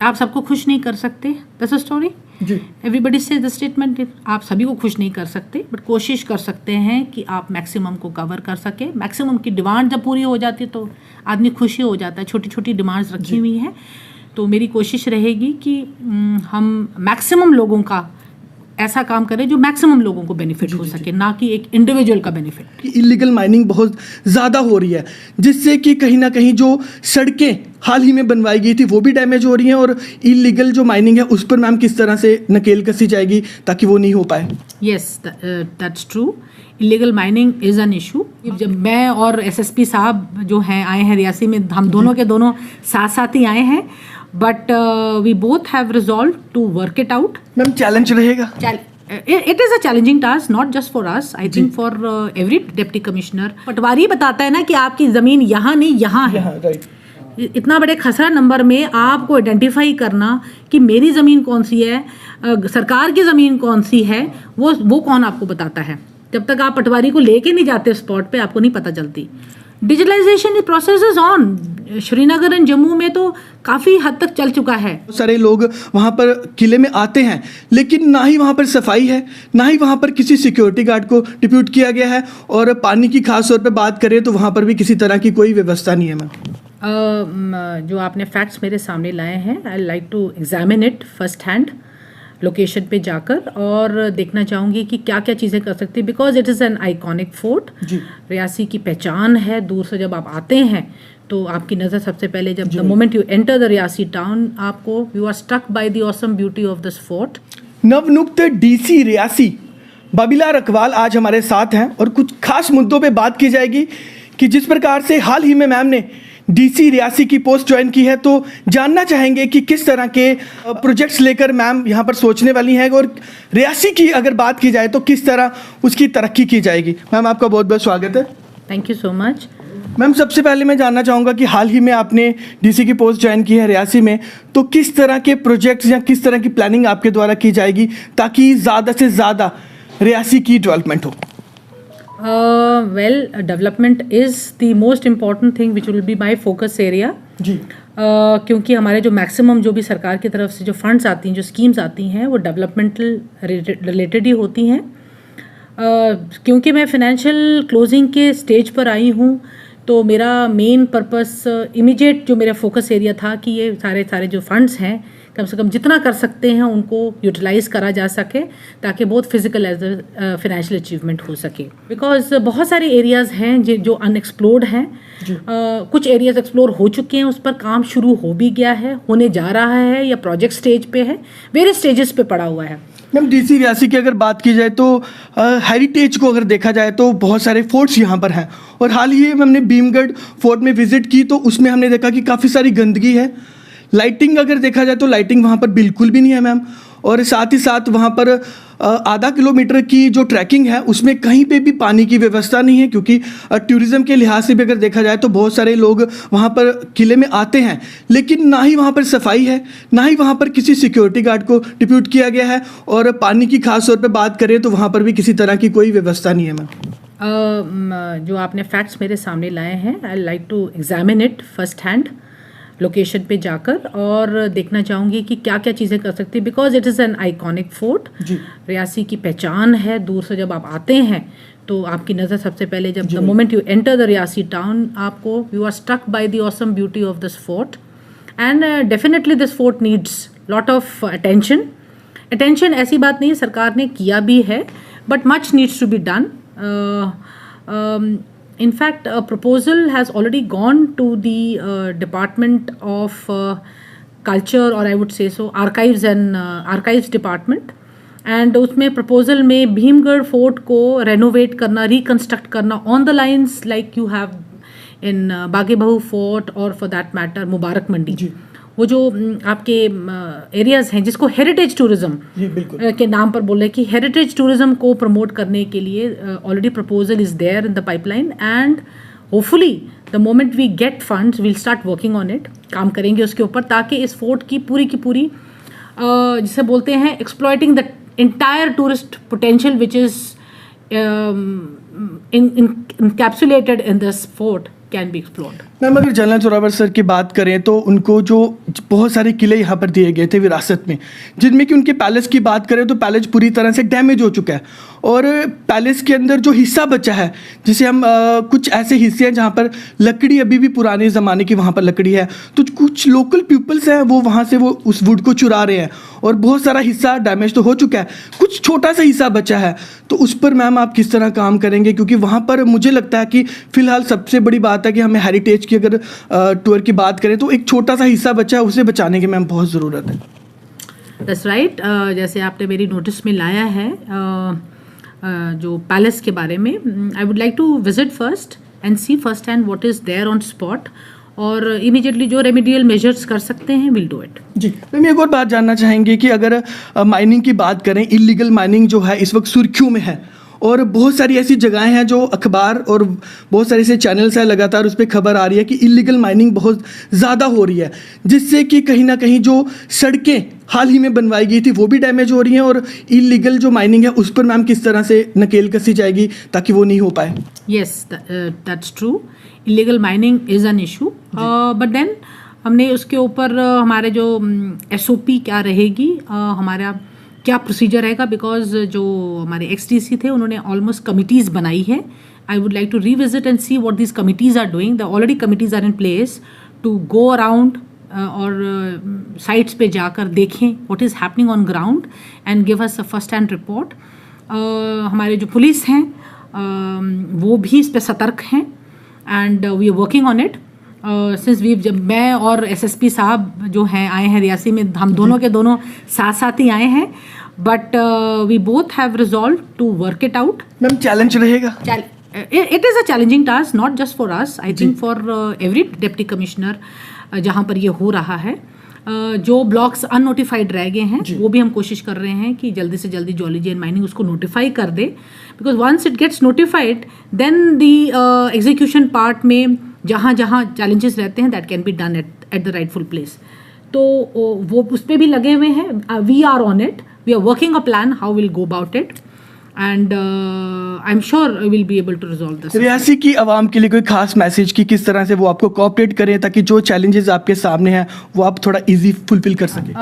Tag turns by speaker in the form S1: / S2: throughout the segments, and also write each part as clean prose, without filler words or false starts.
S1: आप सबको खुश नहीं कर सकते, दैट्स अ स्टोरी जी। एवरीबडी से द स्टेटमेंट, आप सभी को खुश नहीं कर सकते, बट कोशिश कर सकते हैं कि आप मैक्सिमम को कवर कर सके। मैक्सिमम की डिमांड जब पूरी हो जाती है तो आदमी खुश ही हो जाता है। छोटी छोटी डिमांड्स रखी हुई हैं, तो मेरी कोशिश रहेगी कि हम मैक्सिमम लोगों का ऐसा काम करें जो मैक्सिमम लोगों को बेनिफिट हो सके, ना कि एक इंडिविजुअल का बेनिफिट।
S2: इलीगल माइनिंग बहुत ज़्यादा हो रही है, जिससे कि कहीं ना कहीं जो सड़कें हाल ही में बनवाई गई थी वो भी डैमेज हो रही हैं, और इलीगल जो माइनिंग है उस पर मैम किस तरह से नकेल कसी जाएगी ताकि वो नहीं हो पाए?
S1: Yes, that's true. Illegal mining is an issue. जब मैं और एसएसपी साहब जो हैं आए हैं रियासी में, हम दोनों के दोनों साथ साथ ही आए हैं, but we both have resolved to work it out.
S2: Ma'am challenge रहेगा?
S1: It is a challenging task, not just for us. I think for every deputy commissioner. पटवारी बताता है ना कि आपकी जमीन यहाँ नहीं यहाँ है।
S2: राइट।
S1: इतना बड़े खसरा नंबर में आपको आइडेंटिफाई करना कि मेरी ज़मीन कौन सी है, सरकार की ज़मीन कौन सी है, वो कौन आपको बताता है? जब तक आप पटवारी को लेके नहीं जाते स्पॉट पे, आपको नहीं पता चलती। Digitalization process is on. Srinagar and Jammu में तो काफ़ी हद तक चल चुका है।
S2: सारे लोग वहाँ पर किले में आते हैं, लेकिन ना ही वहाँ पर सफाई है, ना ही वहाँ पर किसी सिक्योरिटी गार्ड को डिप्यूट किया गया है, और पानी की खास तौर पे बात करें तो वहाँ पर भी किसी तरह की कोई व्यवस्था नहीं है। मैम
S1: जो आपने फैक्ट्स मेरे सामने लाए हैं, I like to examine it first hand, location पे जाकर, और देखना चाहूँगी कि क्या क्या चीज़ें कर सकती है, because it is an iconic fort. Reasi की पहचान है। दूर से जब आप आते हैं तो आपकी नज़र सबसे पहले, जब the moment you enter the Reasi town, आपको you are struck by the awesome beauty of this fort.
S2: नवनियुक्त डीसी रियासी बबीला रकवाल आज हमारे साथ हैं, और कुछ खास मुद्दों पे बात की जाएगी कि जिस प्रकार से हाल ही में मैम ने डीसी रियासी की पोस्ट ज्वाइन की है, तो जानना चाहेंगे कि किस तरह के प्रोजेक्ट्स लेकर मैम यहाँ पर सोचने वाली हैं, और रियासी की अगर बात की जाए तो किस तरह उसकी तरक्की की जाएगी। मैम आपका बहुत बहुत स्वागत है।
S1: Thank you so much.
S2: Ma'am सबसे पहले मैं जानना चाहूँगा कि हाल ही में आपने डीसी की पोस्ट ज्वाइन की है रियासी में, तो किस तरह के प्रोजेक्ट्स या किस तरह की प्लानिंग आपके द्वारा की जाएगी ताकि ज़्यादा से ज़्यादा रियासी की डेवलपमेंट हो?
S1: Well, development is the most important thing which will be my focus area.
S2: जी।
S1: क्योंकि हमारे जो मैक्सिमम जो भी सरकार की तरफ से जो फंड्स आती हैं, जो स्कीम्स आती हैं, वो डेवलपमेंटल रिलेटेड ही होती हैं। क्योंकि मैं फाइनेंशियल क्लोजिंग के स्टेज पर आई हूँ, तो मेरा मेन पर्पस इमीडिएट जो मेरा फोकस एरिया था कि ये सारे जो फंड्स हैं, कम से कम जितना कर सकते हैं उनको यूटिलाइज करा जा सके, ताकि बहुत फिजिकल एज फाइनेंशियल अचीवमेंट हो सके। बिकॉज बहुत सारे एरियाज़ हैं जो अनएक्सप्लोर्ड हैं। कुछ एरियाज एक्सप्लोर हो चुके हैं, उस पर काम शुरू हो भी गया है, होने जा रहा है, या प्रोजेक्ट स्टेज पे है, वेरियस स्टेजेस पे पड़ा हुआ है।
S2: मैम डीसी रियासी की अगर बात की जाए तो हेरिटेज को अगर देखा जाए तो बहुत सारे फोर्ट्स यहाँ पर हैं, और हाल ही में हमने भीमगढ़ फोर्ट में विजिट की, तो उसमें हमने देखा कि काफ़ी सारी गंदगी है। लाइटिंग अगर देखा जाए तो लाइटिंग वहाँ पर बिल्कुल भी नहीं है मैम, और साथ ही साथ वहाँ पर आधा किलोमीटर की जो ट्रैकिंग है उसमें कहीं पे भी पानी की व्यवस्था नहीं है, क्योंकि टूरिज़्म के लिहाज से भी अगर देखा जाए तो बहुत सारे लोग वहाँ पर किले में आते हैं, लेकिन ना ही वहाँ पर सफाई है, ना ही वहाँ पर किसी सिक्योरिटी गार्ड को डिप्यूट किया गया है, और पानी की खास तौर पे बात करें तो वहाँ पर भी किसी तरह की कोई व्यवस्था नहीं है मैम।
S1: जो आपने फैक्ट्स मेरे सामने लाए हैं, I like to examine it first hand, location पे जाकर, और देखना चाहूँगी कि क्या क्या चीज़ें कर सकती है, because it is an iconic fort. Reasi की पहचान है। दूर से जब आप आते हैं तो आपकी नज़र सबसे पहले, जब the moment you enter the Reasi town, आपको you are struck by the awesome beauty of this fort, and definitely this fort needs lot of attention. ऐसी बात नहीं है, सरकार ने किया भी है, but much needs to be done. In fact, a proposal has already gone to the Department of Culture, or I would say so, Archives Department, and उसमें proposal में भीमगढ़ फोर्ट को renovate करना, reconstruct करना on the lines like you have in बागे बहू fort, और for that matter Mubarak Mandi. वो जो आपके एरियाज़ हैं जिसको हेरिटेज टूरिज़्म के नाम पर बोल रहे हैं, कि हेरिटेज टूरिज़्म को प्रमोट करने के लिए already proposal is there in the pipeline, and hopefully the moment we get funds we'll start working on it. काम करेंगे उसके ऊपर, ताकि इस फोर्ट की पूरी जिसे बोलते हैं exploiting the entire tourist potential which is encapsulated in this fort can be explored.
S2: Ma'am अगर जनरल जोरावर सर की बात करें तो उनको जो बहुत सारे किले यहाँ पर दिए गए थे विरासत में, जिनमें कि उनके पैलेस की बात करें तो पैलेस पूरी तरह से डैमेज हो चुका है, और पैलेस के अंदर जो हिस्सा बचा है, जिसे हम कुछ ऐसे हिस्से हैं जहाँ पर लकड़ी अभी भी पुराने ज़माने की वहाँ पर लकड़ी है, तो कुछ लोकल पीपल्स हैं वो वहाँ से वो उस वुड को चुरा रहे हैं, और बहुत सारा हिस्सा डैमेज तो हो चुका है, कुछ छोटा सा हिस्सा बचा है। तो उस पर मैम आप किस तरह काम करेंगे, क्योंकि वहाँ पर मुझे लगता है कि फ़िलहाल सबसे बड़ी बात है कि हमें हेरिटेज की अगर टूर की बात करें तो एक छोटा सा हिस्सा बचा है, उसे बचाने की मैम बहुत ज़रूरत है।
S1: That's right. जैसे आपने मेरी नोटिस में लाया है जो पैलेस के बारे में, I would like to visit first and see first hand what is there on spot, और इमीडिएटली जो रेमिडियल मेजर्स कर सकते हैं विल डू इट।
S2: जी मैम एक और बात जानना चाहेंगे कि अगर माइनिंग की बात करें, इलीगल माइनिंग जो है इस वक्त सुर्खियों में है, और बहुत सारी ऐसी जगहें हैं जो अखबार और बहुत सारे ऐसे चैनल्स हैं लगातार उस पर खबर आ रही है कि इलीगल माइनिंग बहुत ज़्यादा हो रही है, जिससे कि कहीं ना कहीं जो सड़कें हाल ही में बनवाई गई थी वो भी डैमेज हो रही हैं, और इलीगल जो माइनिंग है उस पर मैम किस तरह से नकेल कसी जाएगी ताकि वो नहीं हो पाए?
S1: Yes, that's true, illegal mining is an issue, but then हमने उसके ऊपर हमारे जो SOP क्या रहेगी, हमारा क्या प्रोसीजर रहेगा, बिकॉज जो हमारे XDC थे उन्होंने ऑलमोस्ट कमिटीज़ बनाई है। I would like to revisit and see what these committees are doing. The already committees are in place to go around और साइट्स पे जाकर देखें what is happening on ground and give us a first hand report. हमारे जो police हैं वो भी इस पर सतर्क हैं and we are working on it since we, जब मैं और SSP साहब जो हैं आए हैं रियासी में, हम दोनों के दोनों साथ साथ ही आए हैं, but we both have resolve to work it out.
S2: Ma'am challenge रहेगा?
S1: It is a challenging task, not just for us, I think for every deputy commissioner जहाँ पर ये हो रहा है। जो ब्लॉक्स अननोटिफाइड रह गए हैं वो भी हम कोशिश कर रहे हैं कि जल्दी से जल्दी जोलॉजी एंड माइनिंग उसको नोटिफाई कर दे, because once it gets notified then the execution part में जहाँ जहाँ चैलेंजेस रहते हैं that can be done at the rightful place. तो वो उस पर भी लगे हुए हैं, we are on it, we are working a plan how will go about it and I am sure will be able to resolve this.
S2: Reasi की आवाम के लिए कोई खास मैसेज की किस तरह से वो आपको कोऑपरेट करें ताकि जो चैलेंजेस आपके सामने हैं वो आप थोड़ा इजी फुलफिल कर सकें?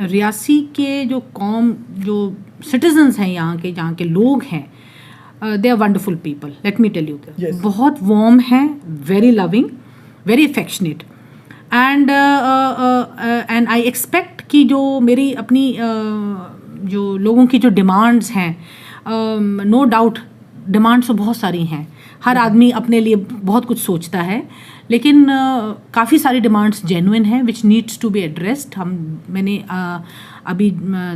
S1: रियासी के जो कौम, जो सिटीजन्स हैं यहाँ के, जहाँ के लोग हैं, they are wonderful people, let me tell you. बहुत वार्म हैं, very loving, very affectionate, and I expect कि जो मेरी अपनी जो लोगों की जो डिमांड्स हैं, नो डाउट डिमांड्स तो बहुत सारी हैं, हर आदमी अपने लिए बहुत कुछ सोचता है, लेकिन काफ़ी सारी डिमांड्स जेन्युइन हैं which needs to be addressed. मैंने अभी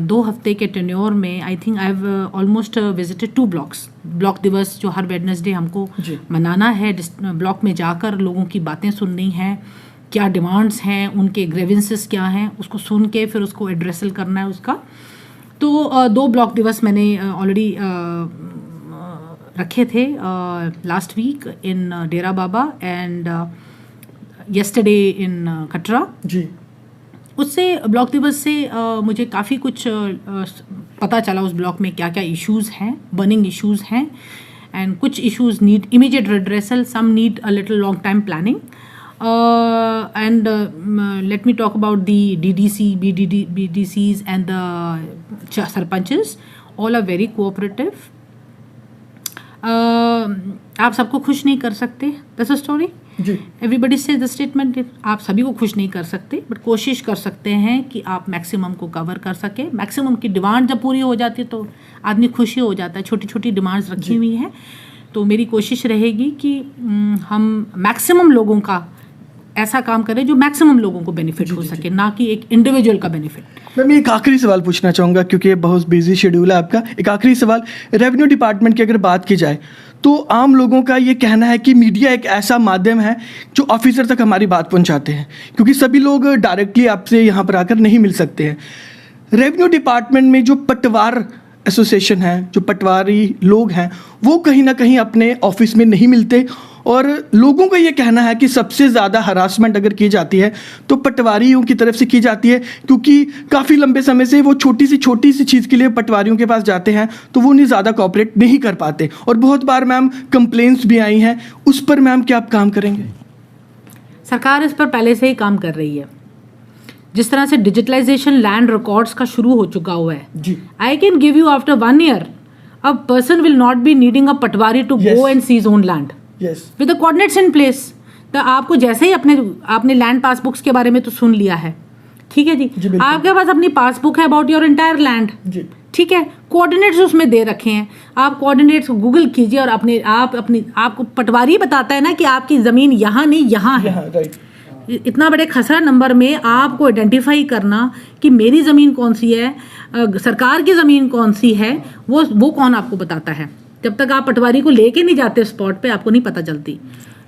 S1: 2 हफ्ते के टेन्योर में I think I have almost visited 2 blocks. Block दिवस जो हर वेडनेसडे हमको मनाना है, ब्लॉक में जाकर लोगों की बातें सुननी हैं, क्या डिमांड्स हैं, उनके ग्रेवेंसेस क्या हैं, उसको सुन के फिर उसको एड्रेसल करना है उसका। तो 2 ब्लॉक दिवस मैंने ऑलरेडी रखे थे, last week in Dera Baba and yesterday in Katra
S2: ji.
S1: उससे ब्लॉक दिवस से मुझे काफ़ी कुछ पता चला उस ब्लॉक में क्या क्या इश्यूज़ हैं, बर्निंग इश्यूज़ हैं, एंड कुछ issues need immediate redressal, some need a little long time planning, and let me talk about the DDC, BDCs and the sarpanches. All are very cooperative. आप सबको खुश नहीं कर सकते, that's a story.
S2: Ji.
S1: Everybody says the statement, आप सभी को खुश नहीं कर सकते, बट कोशिश कर सकते हैं कि आप मैक्सिमम को कवर कर सके। मैक्सिमम की डिमांड जब पूरी हो जाती है तो आदमी खुशी हो जाता है। छोटी छोटी डिमांड्स रखी हुई हैं, तो मेरी कोशिश रहेगी कि हम मैक्सिमम लोगों का ऐसा काम करें जो मैक्सिमम लोगों को बेनिफिट हो सके, ना कि एक इंडिविजुअल का बेनिफिट।
S2: मैं एक आखिरी सवाल पूछना चाहूँगा क्योंकि बहुत बिजी शेड्यूल है आपका। एक आखिरी सवाल, रेवेन्यू डिपार्टमेंट की अगर बात की जाए तो आम लोगों का ये कहना है कि मीडिया एक ऐसा माध्यम है जो ऑफिसर तक हमारी बात पहुंचाते हैं, क्योंकि सभी लोग डायरेक्टली आपसे यहाँ पर आकर नहीं मिल सकते हैं। रेवेन्यू डिपार्टमेंट में जो पटवार एसोसिएशन है, जो पटवारी लोग हैं, वो कहीं ना कहीं अपने ऑफिस में नहीं मिलते, और लोगों का ये कहना है कि सबसे ज़्यादा हरासमेंट अगर की जाती है तो पटवारियों की तरफ से की जाती है, क्योंकि काफ़ी लंबे समय से वो छोटी सी चीज़ के लिए पटवारियों के पास जाते हैं तो वो उन्हें ज़्यादा कोऑपरेट नहीं कर पाते, और बहुत बार मैम कंप्लेंट्स भी आई हैं। उस पर मैम क्या आप काम करेंगे?
S1: सरकार इस पर पहले से ही काम कर रही है। जिस तरह से डिजिटलाइजेशन लैंड रिकॉर्ड्स का शुरू हो चुका हुआ है,
S2: जी,
S1: I can give you after 1 year a person will not be needing a patwari to
S2: Yes.
S1: go and seize own land
S2: yes,
S1: with the coordinates in place। तो आपको जैसे ही आपने लैंड पासबुक्स के बारे में तो सुन लिया है, ठीक है जी,
S2: बिल्कुल।
S1: आपके पास अपनी पासबुक है अबाउट योर एंटायर लैंड,
S2: जी,
S1: ठीक है, कोऑर्डिनेट्स उसमें दे रखे हैं। आप कोऑर्डिनेट्स गूगल कीजिए और आपको पटवारी बताता है ना कि आपकी ज़मीन यहाँ नहीं यहाँ है।
S2: यहाँ राइट।
S1: इतना बड़े खसरा नंबर में आपको आइडेंटिफाई करना कि मेरी ज़मीन कौन सी है, सरकार की ज़मीन कौन सी है, वो कौन आपको बताता है। जब तक आप पटवारी को लेके नहीं जाते स्पॉट पे, आपको नहीं पता चलती।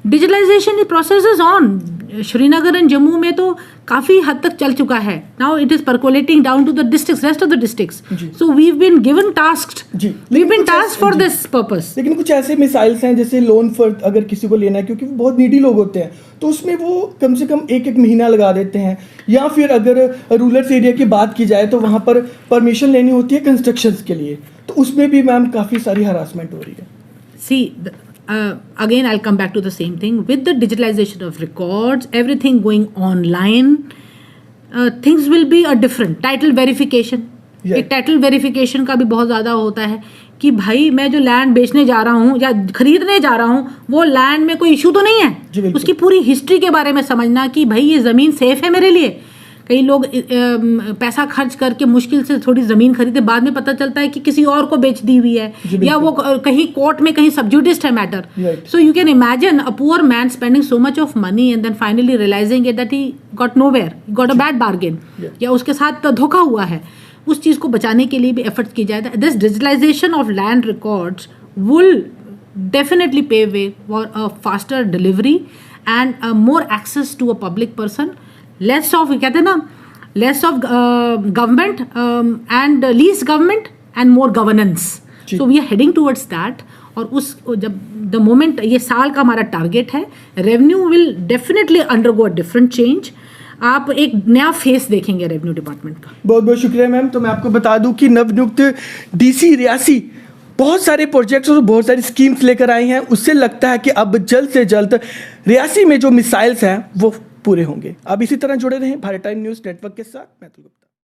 S1: Digitalization process is on. Srinagar and Jammu में तो काफ़ी हद तक चल चुका है। Now it is percolating down to the districts, rest of the districts. So we have been given tasked,
S2: जी,
S1: we have been tasked for this purpose.
S2: लेकिन कुछ ऐसे मिसाइल्स हैं जैसे लोन फॉर अगर किसी को लेना है, क्योंकि वो बहुत नीडी लोग होते हैं, तो उसमें वो कम से कम 1-1 महीना लगा देते हैं। या फिर अगर रूरल एरिया की बात की जाए तो वहाँ पर परमिशन लेनी होती है कंस्ट्रक्शंस के लिए, तो उसमें भी मैम काफ़ी सारी हरासमेंट हो रही है।
S1: See, again, I'll come back to the same thing. With the digitalization of records, everything going online, things will be a different. Title verification.
S2: Yeah.
S1: एक टाइटल वेरिफिकेशन का भी बहुत ज़्यादा होता है कि भाई मैं जो लैंड बेचने जा रहा हूँ या खरीदने जा रहा हूँ, वो लैंड में कोई इशू तो नहीं है। उसकी पूरी हिस्ट्री के बारे में समझना कि भाई ये ज़मीन सेफ है मेरे लिए। कई लोग पैसा खर्च करके मुश्किल से थोड़ी ज़मीन खरीदे, बाद में पता चलता है कि किसी और को बेच दी हुई है, या वो कहीं कोर्ट में कहीं सबजुडिस्ड है matter. So you can imagine a poor man spending so much of money and then finally realizing it that he got nowhere, got a bad bargain, या उसके साथ धोखा हुआ है। उस चीज़ को बचाने के लिए भी एफर्ट्स की जाए। This digitalization of land records will definitely pave way for a faster delivery and more access to a public person, less of, कहते हैं ना, less of government and least government and more governance. So we are heading towards that. और उस जब the moment, ये साल का हमारा टारगेट है, revenue will definitely undergo a different change. आप एक नया फेस देखेंगे रेवेन्यू डिपार्टमेंट का।
S2: बहुत बहुत शुक्रिया मैम। तो मैं आपको बता दूं कि नवनियुक्त डीसी रियासी बहुत सारे प्रोजेक्ट्स और बहुत सारी स्कीम्स लेकर आई हैं। उससे लगता है कि अब जल्द से जल्द रियासी में जो मिसाइल्स हैं वो पूरे होंगे। अब इसी तरह जुड़े रहें भारत टाइम न्यूज़ नेटवर्क के साथ। मैं